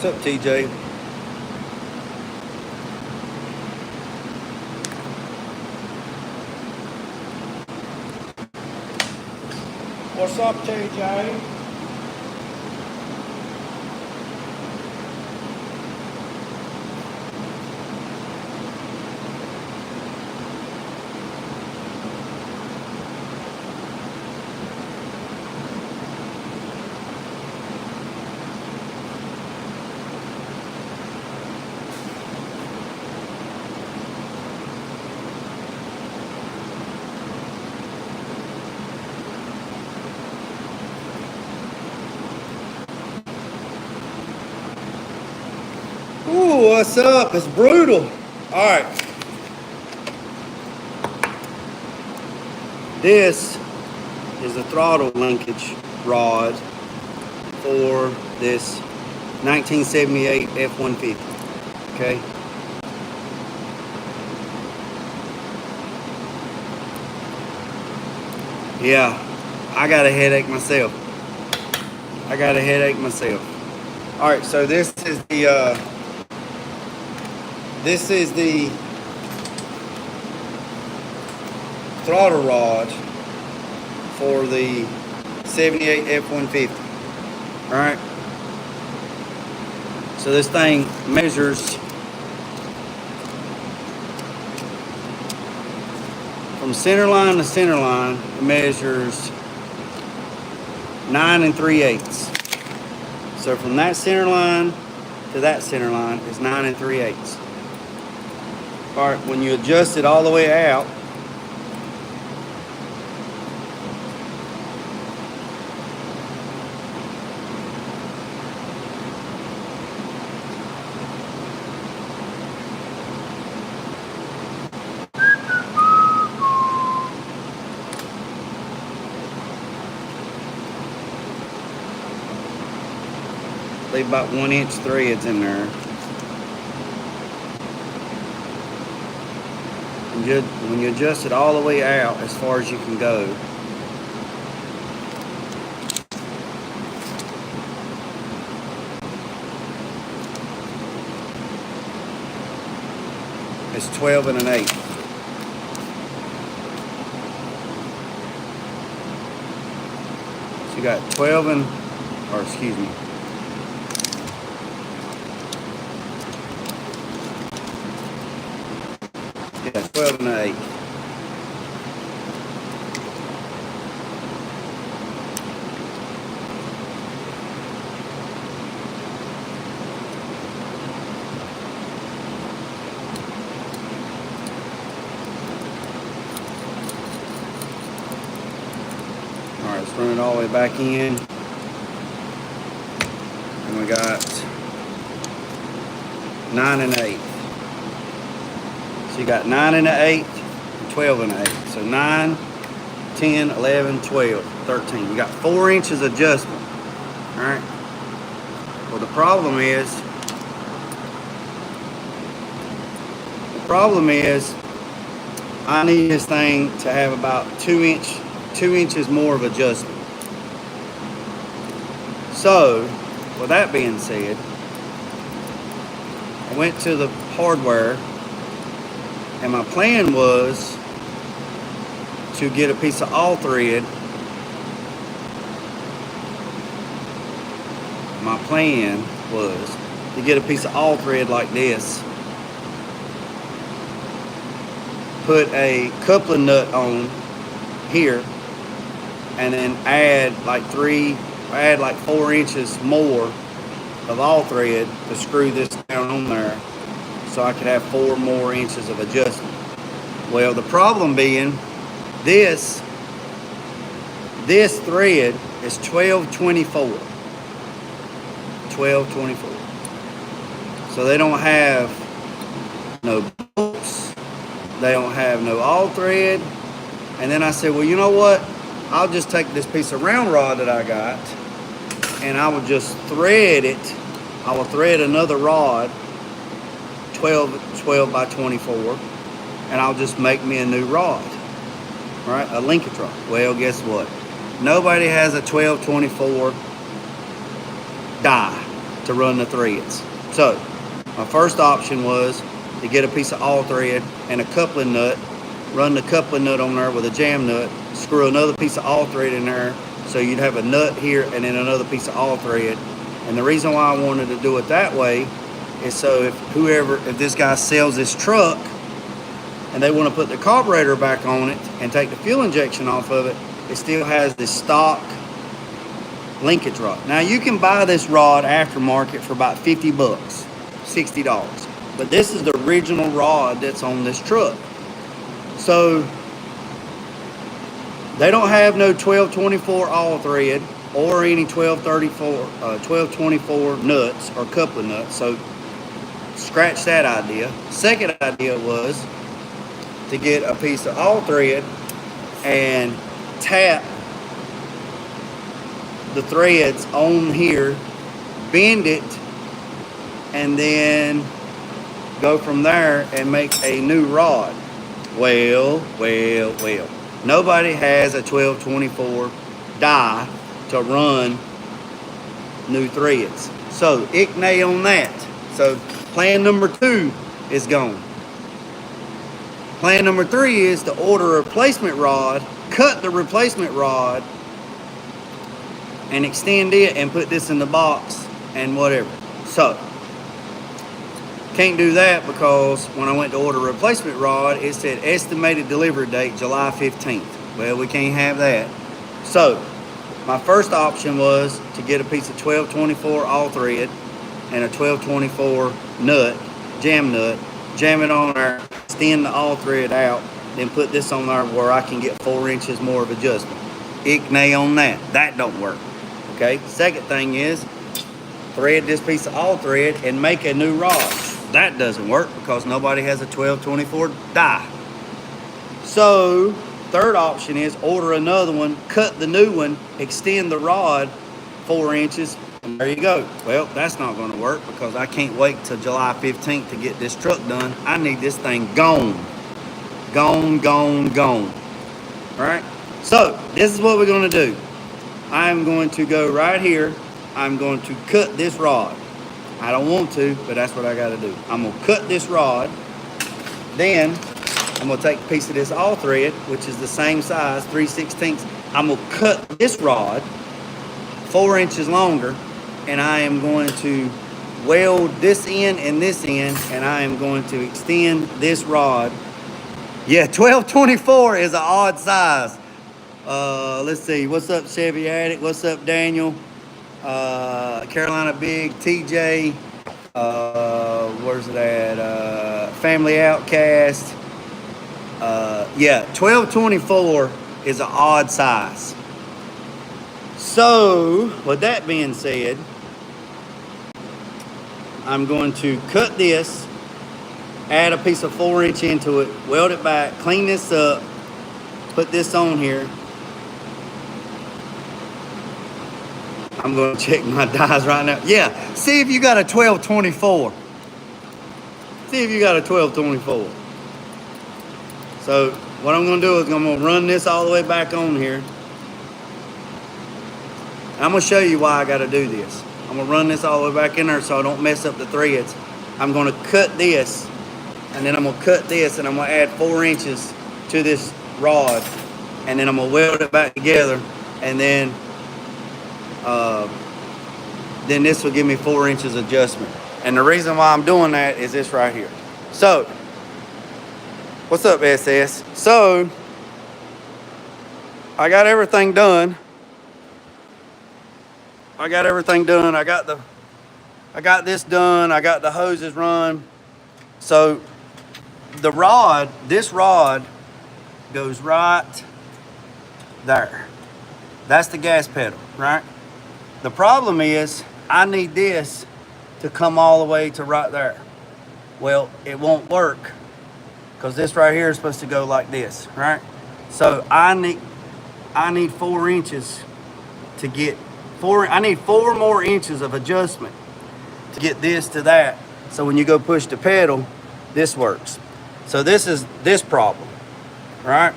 What's up, TJ? What's up, TJ? Ooh, what's up? It's brutal. All right. This is the throttle linkage rod for this 1978 F-150. Okay. Yeah, I got a headache myself. All right, so this is the throttle rod for the 78 F-150. All right. So this thing measures from center line to center line. It measures 9 3/8. So from that center line to that center line is 9 3/8. All right, when you adjust it all the way out, leave about 1-inch threads in there. When you adjust it all the way out as far as you can go, it's 12 1/8. So you got 12 and, or excuse me, yeah, 12 1/8. All right, let's run it all the way back in. And we got 9 1/8. So you got 9 1/8, 12 1/8. So 9, 10, 11, 12, 13. You got 4 inches adjustment. All right. Well, the problem is I need this thing to have about 2 inches more of adjustment. So, with that being said, I went to the hardware, and my plan was to get a piece of all thread. My plan was to get a piece of all thread like this, put a coupling nut on here, and then add like 4 inches more of all thread to screw this down on there, so I could have 4 more inches of adjustment. Well, the problem being this thread is 12/24. 12/24. So they don't have no bolts, they don't have no all thread. And then I said, well, you know what? I'll just take this piece of round rod that I got, and I will just thread it. I will thread another rod, 12 by 24, and I'll just make me a new rod, right? A linkage rod. Well, guess what? Nobody has a 12/24 die. to run the threads. So my first option was to get a piece of all thread and a coupling nut, run the coupling nut on there with a jam nut, screw another piece of all thread in there, so you'd have a nut here and then another piece of all thread. And the reason why I wanted to do it that way is so if this guy sells this truck and they want to put the carburetor back on it and take the fuel injection off of it, it still has this stock linkage rod. Now you can buy this rod aftermarket for about 50 bucks, $60. But this is the original rod that's on this truck. So they don't have no 1224 all thread or any 1224 nuts or coupling nuts. So scratch that idea. Second idea was to get a piece of all thread and tap the threads on here, bend it, and then go from there and make a new rod. Well. Nobody has a 1224 die to run new threads. So, ick-nay on that. So, plan number 2 is gone. Plan number 3 is to order a replacement rod, cut the replacement rod, and extend it and put this in the box and whatever. So, can't do that because when I went to order a replacement rod, it said estimated delivery date July 15th. Well, we can't have that. So, my first option was to get a piece of 1224 all thread and a 1224 nut, jam it on there, extend the all thread out, then put this on there where I can get 4 inches more of adjustment. Ick-nay on that. That don't work. Okay, second thing is thread this piece of all thread and make a new rod. That doesn't work because nobody has a 1224 die. So third option is order another one, cut the new one, extend the rod 4 inches, and there you go. Well, that's not going to work because I can't wait till July 15th to get this truck done. I need this thing gone. Gone. All right, so this is what we're going to do. I'm going to go right here. I'm going to cut this rod. I don't want to, but that's what I got to do. I'm going to cut this rod. Then I'm going to take a piece of this all thread, which is the same size, 3/16. I'm going to cut this rod 4 inches longer, and I am going to weld this end and this end, and I am going to extend this rod. Yeah, 1224 is an odd size. Let's see. What's up, Chevy Addict? What's up, Daniel? Carolina Big, TJ. Where's it at? Family Outcast. Yeah, 1224 is an odd size. So, with that being said, I'm going to cut this, add a piece of 4-inch into it, weld it back, clean this up, put this on here. I'm going to check my dies right now. Yeah, see if you got a 1224. See if you got a 1224. So what I'm going to do is I'm going to run this all the way back on here. I'm going to show you why I got to do this. I'm going to run this all the way back in there so I don't mess up the threads. I'm going to cut this, and then I'm going to cut this, and I'm going to add 4 inches to this rod, and then I'm going to weld it back together, and then this will give me 4 inches adjustment. And the reason why I'm doing that is this right here. So, what's up, SS? So, I got everything done. I got this done. I got the hoses run. So, this rod goes right there. That's the gas pedal, right? The problem is I need this to come all the way to right there. Well, it won't work because this right here is supposed to go like this, right? So I need 4 inches to get I need 4 more inches of adjustment to get this to that. So when you go push the pedal, this works. So this is this problem, right?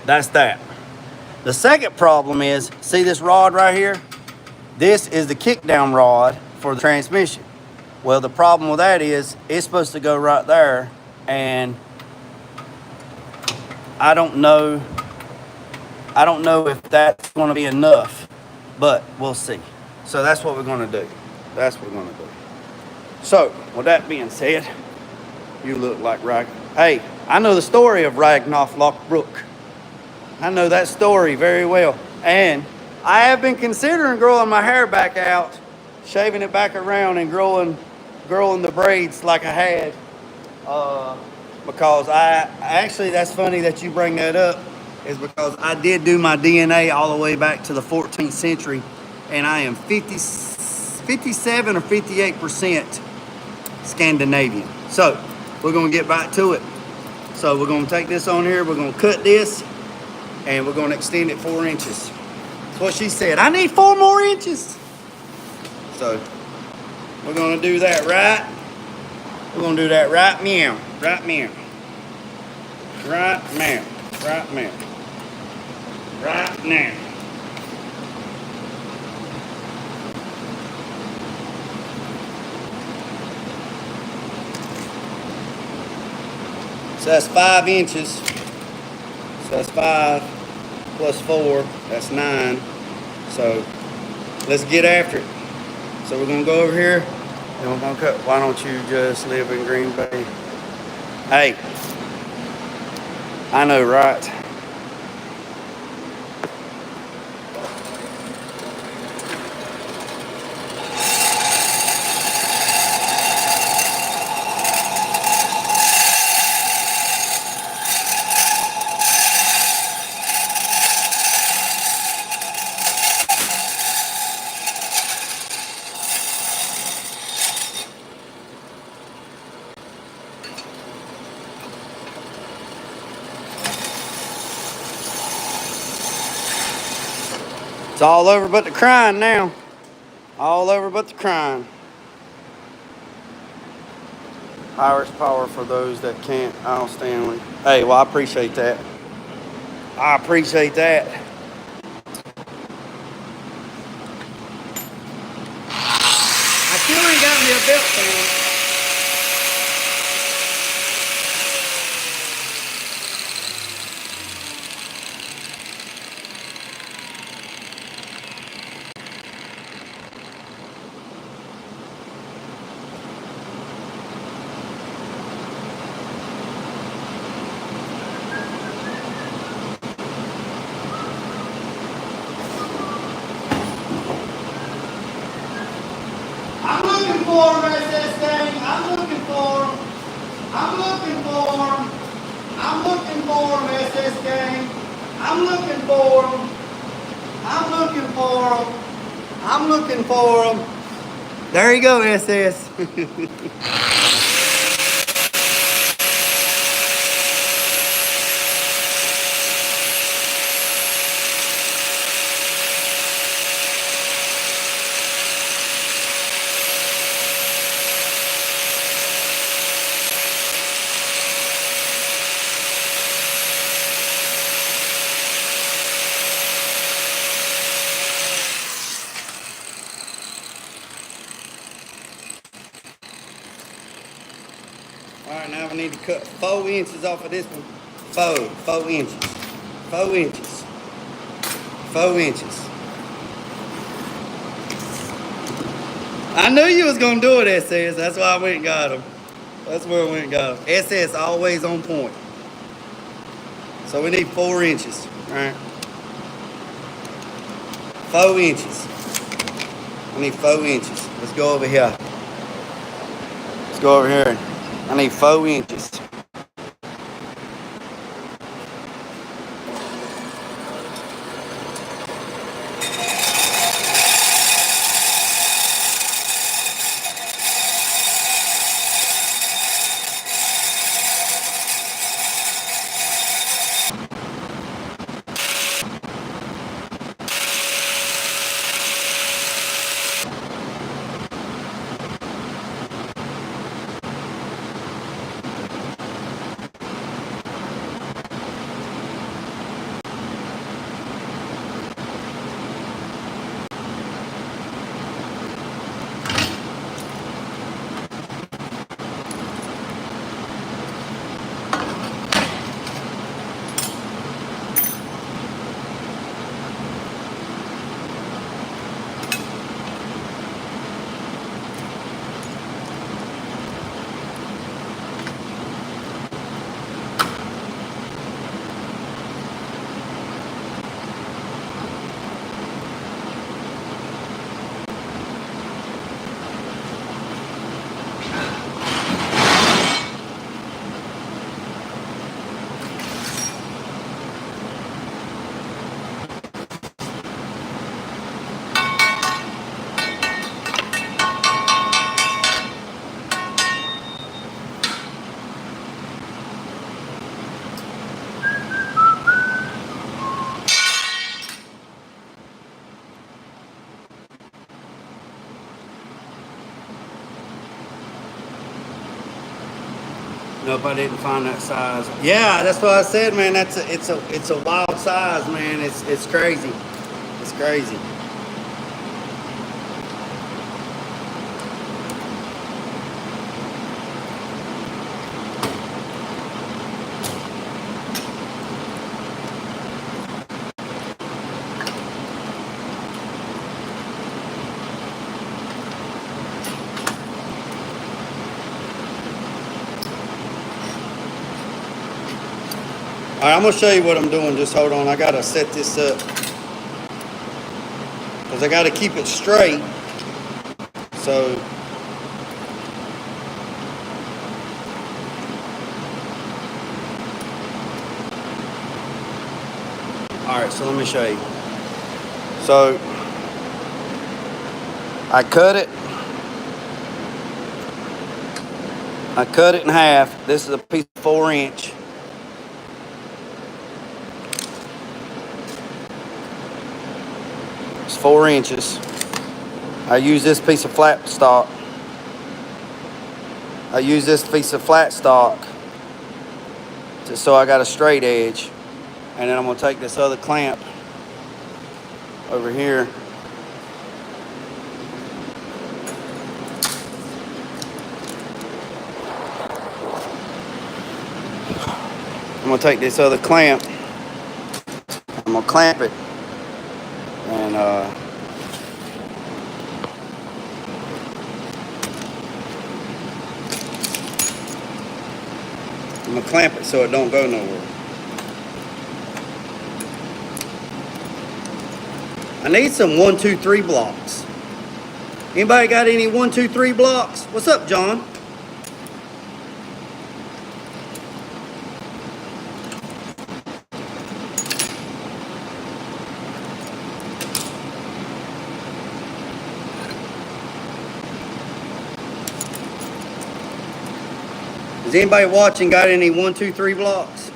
That's that. The second problem is, see this rod right here? This is the kickdown rod for the transmission. Well, the problem with that is it's supposed to go right there, and I don't know if that's going to be enough, but we'll see. So that's what we're going to do. That's what we're going to do. So with that being said, you look like Rag. Hey, I know the story of Ragnar Lockbrook. I know that story very well. And I have been considering growing my hair back out, shaving it back around and growing the braids like I had. Because actually, that's funny that you bring that up, is because I did do my DNA all the way back to the 14th century, and I am 57 or 58% Scandinavian. So we're gonna get back to it. So we're gonna take this on here, we're gonna cut this, and we're gonna extend it 4 inches. That's what she said. I need 4 more inches. So we're gonna do that right. We're gonna do that right meow. Right meow. Right meow. Right meow. Right now. So that's 5 inches. So that's 5 plus 4, that's 9. So let's get after it. So we're gonna go over here and we're gonna cut. Why don't you just live in Green Bay? Hey, I know, right? It's all over but the crying now. All over but the crying. Irish power for those that can't. Al Stanley. Hey, well, I appreciate that. I appreciate that. I still ain't got me a belt fan. I'm looking for him, SS Gang. I'm looking for him. I'm looking for him. I'm looking for him, SS Gang. I'm looking for him. I'm looking for him. I'm looking for him. There you go, SS. All right, now we need to cut 4 inches off of this one. 4 inches. 4 inches. 4 inches. I knew you was gonna do it, SS. That's why I went and got him. That's where I went and got him. SS always on point. So we need 4 inches. All right. 4 inches. I need 4 inches. Let's go over here. Let's go over here. I need 4 inches. Nope, I didn't find that size. Yeah, that's what I said, man. It's a wild size, man. It's crazy. It's crazy. All right, I'm gonna show you what I'm doing. Just hold on. I gotta set this up because I gotta keep it straight. So all right, so let me show you. So I cut it in half. This is a piece of 4-inch. It's 4 inches. I use this piece of flat stock. Just so I got a straight edge. And then I'm gonna take this other clamp over here. I'm gonna take this other clamp. I'm gonna clamp it. And I'm gonna clamp it so it don't go nowhere. I need some 1, 2, 3 blocks. Anybody got any 1, 2, 3 blocks? What's up, John? Has anybody watching got any 1, 2, 3 blocks?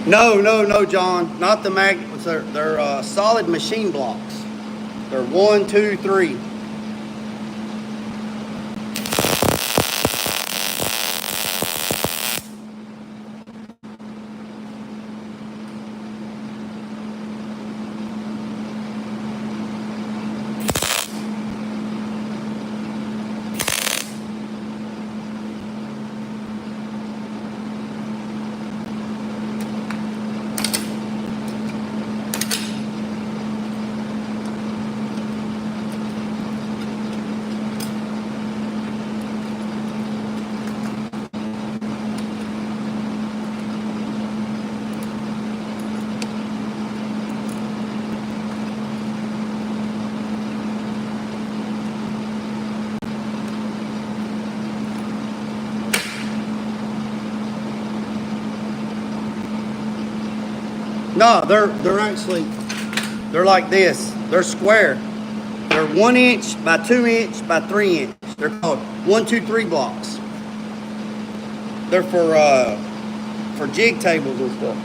No, John. Not the magnets. They're solid machine blocks. They're 1, 2, 3. No, they're actually, they're like this. They're square. They're 1 inch by 2 inch by 3 inch. They're called 1, 2, 3 blocks. They're for jig tables and stuff.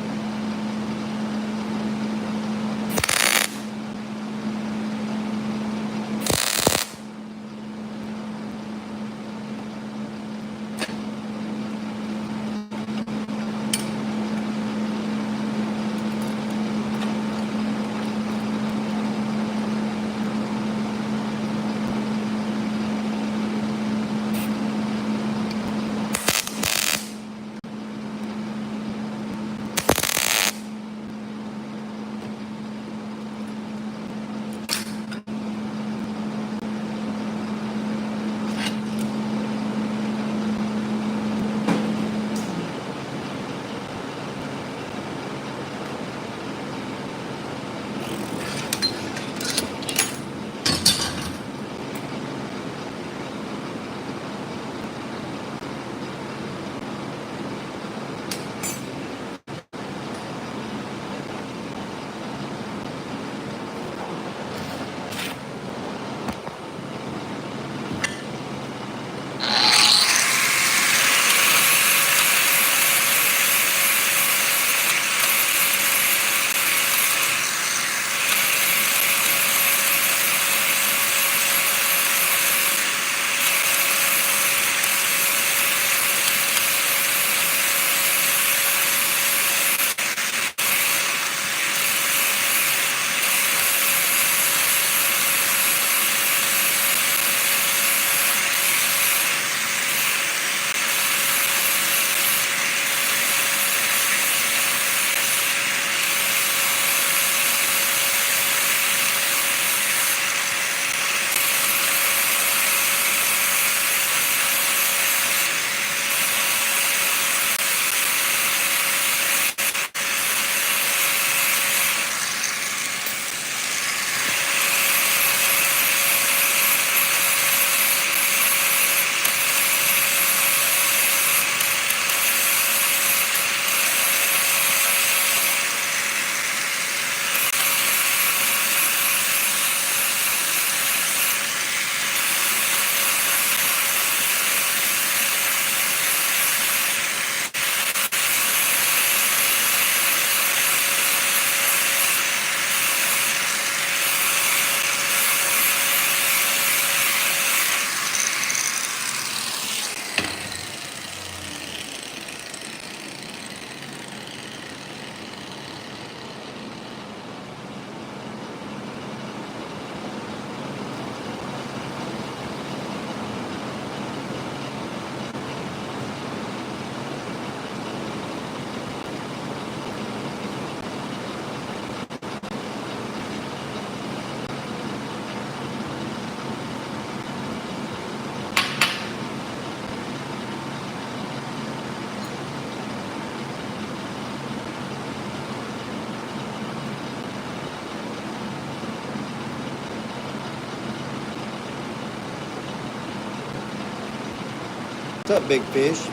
What's up, big fish?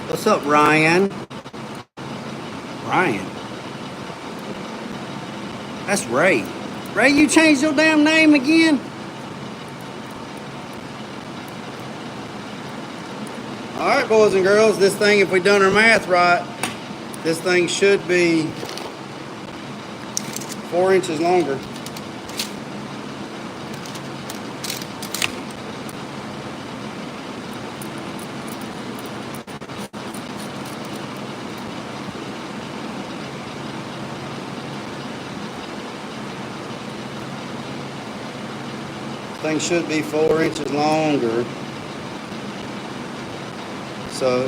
What's up, Ryan? Ryan? That's Ray. Ray, you changed your damn name again? Alright, boys and girls, this thing, if we done our math right, this thing should be 4 inches longer. Thing should be 4 inches longer. So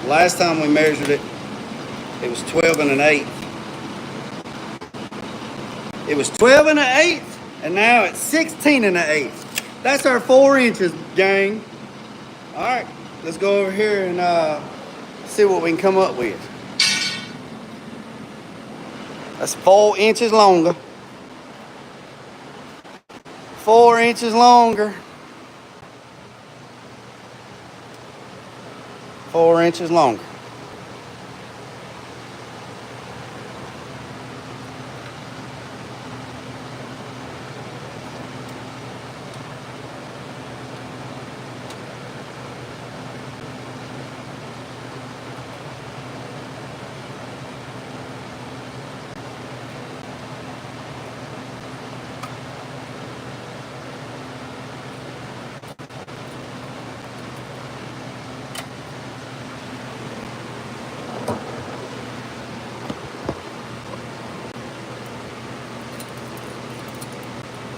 last time we measured it, it was 12 1/8. It was 12 1/8, and now it's 16 1/8. That's our 4 inches, gang. All right, let's go over here and see what we can come up with. That's 4 inches longer. 4 inches longer. 4 inches longer.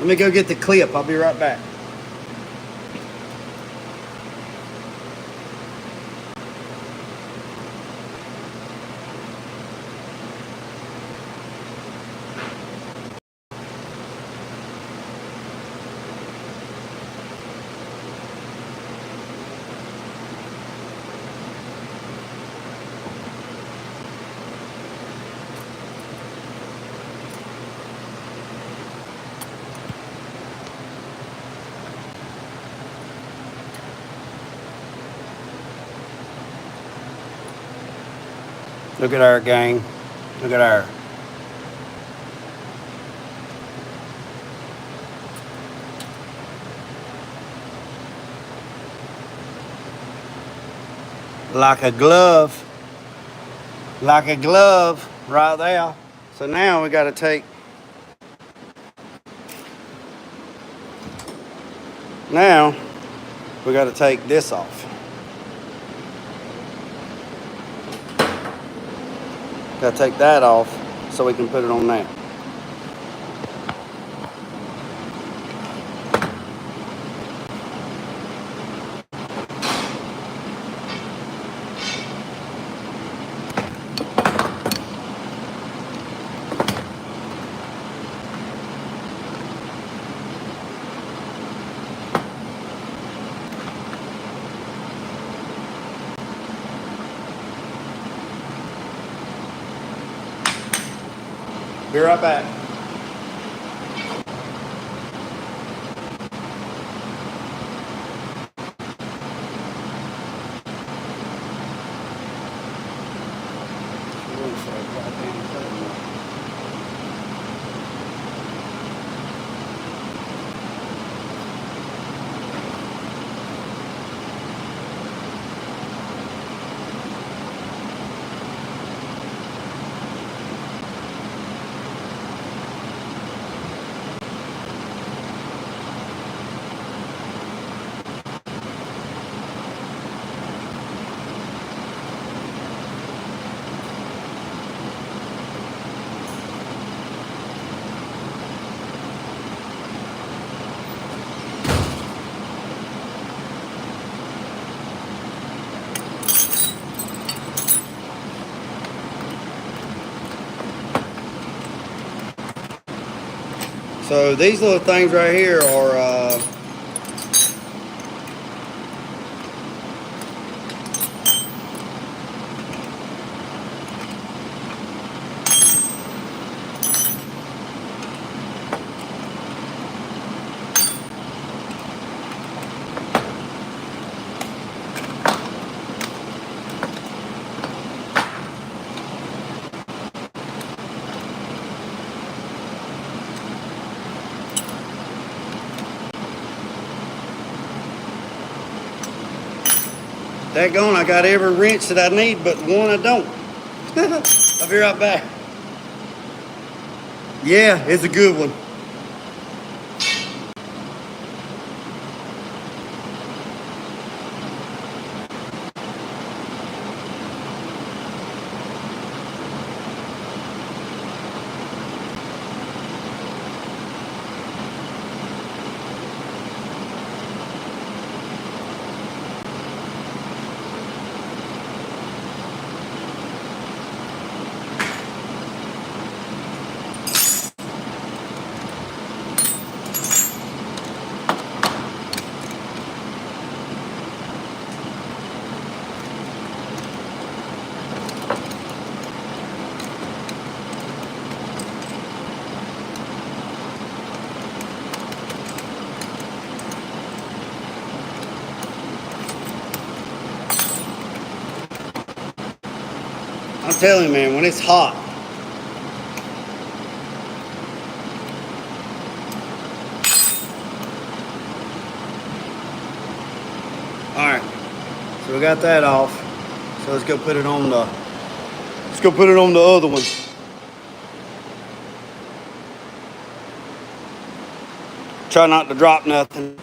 Let me go get the clip. I'll be right back. Look at our gang. Look at our. Like a glove. Like a glove right there. So now we got to take. Now we got to take this off. Got to take that off so we can put it on there. Be right back. So these little things right here are daggone, I got every wrench that I need, but one I don't. I'll be right back. Yeah, it's a good one. I'm telling you, man, when it's hot, all right, so we got that off. So let's go put it on the other one. Try not to drop nothing.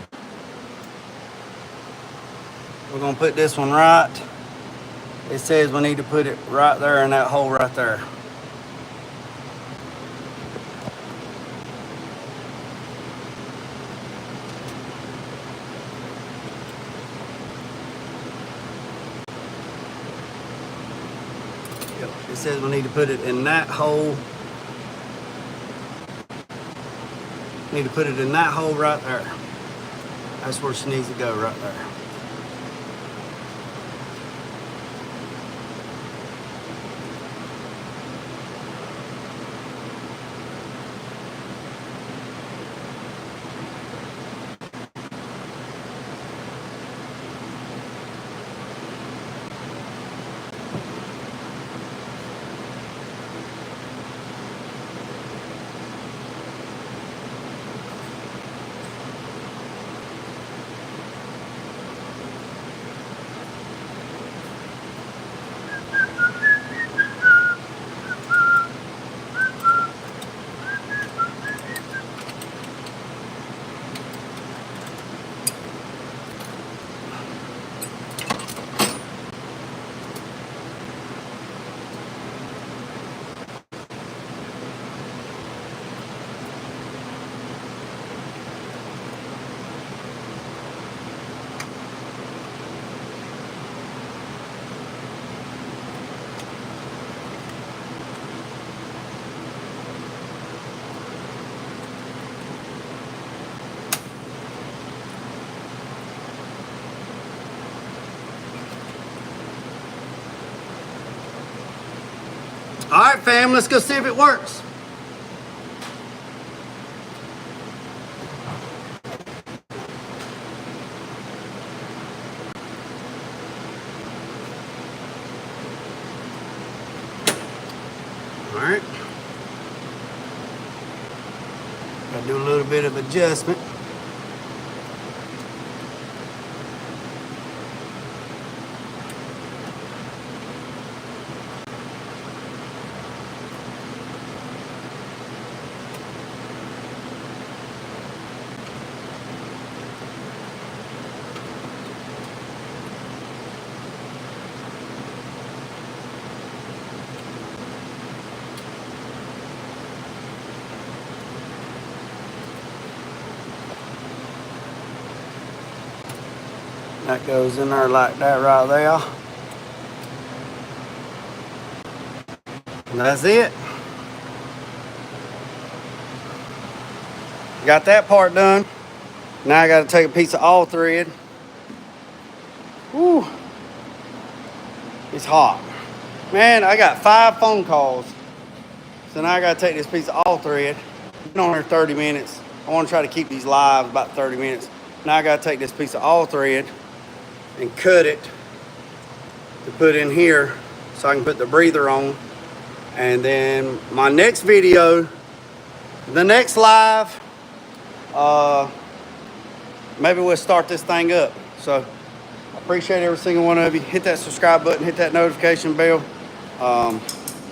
We're gonna put this one right. It says we need to put it right there in that hole right there. It says we need to put it in that hole. Need to put it in that hole right there. That's where she needs to go, right there. All right, fam, let's go see if it works. All right. Gotta do a little bit of adjustment. That goes in there like that right there. And that's it. Got that part done. Now I got to take a piece of all thread. Whew. It's hot. Man, I got 5 phone calls. So now I got to take this piece of all thread. Been on here 30 minutes. I want to try to keep these live about 30 minutes. Now I got to take this piece of all thread and cut it to put in here so I can put the breather on. And then my next video, the next live, maybe we'll start this thing up. So I appreciate every single one of you. Hit that subscribe button, hit that notification bell. Remember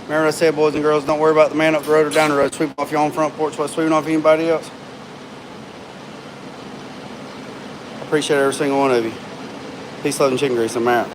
what I said, boys and girls, don't worry about the man up the road or down the road. Sweep off your own front porch while sweeping off anybody else. I appreciate every single one of you. Peace, love, and chicken grease. I'm out.